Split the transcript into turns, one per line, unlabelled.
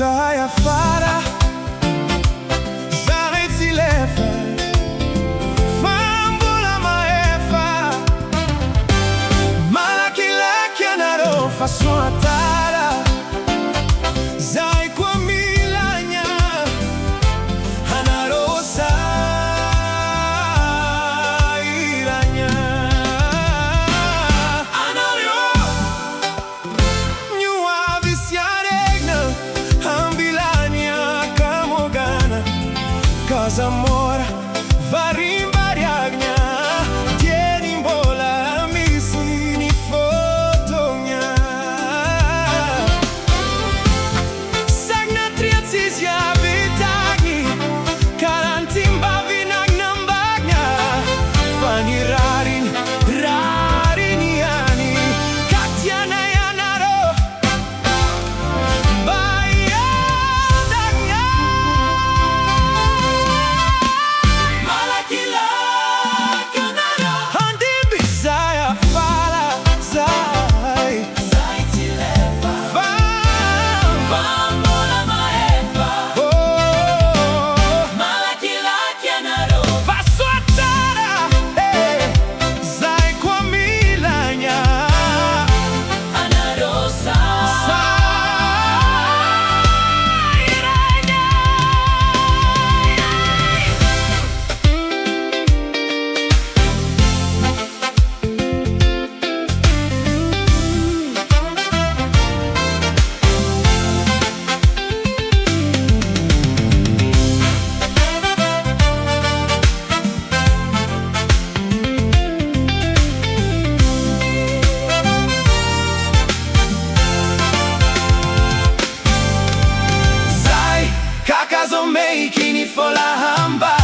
Zaya Farah, Zara Zilefa, Fambula Maefa, Malaki Laki Anaro Fasua Tara, Zai Kwa Milanya, Anaro Sairanya, Anaro Nyua Visiaregna, Ambilania Camogana, Casa Mora, Varimbariagna, Tieni Mbola, Misini Fotogna, Sagna Triazizia Vitagni, Karantimba Vinagnambagna, Fani Rarin, Rariniani, Katiana Yanaro, Bayadagna, Malaki Laki Anaro, Handi Zaya Farah, Zai Zilefa, Fambula Maefa, Malaki Laki Anaro, Fasua Tara, Zai Kwa Milanya, Anaro Sairanya. Zai Kakazo Meikini Fola Hamba,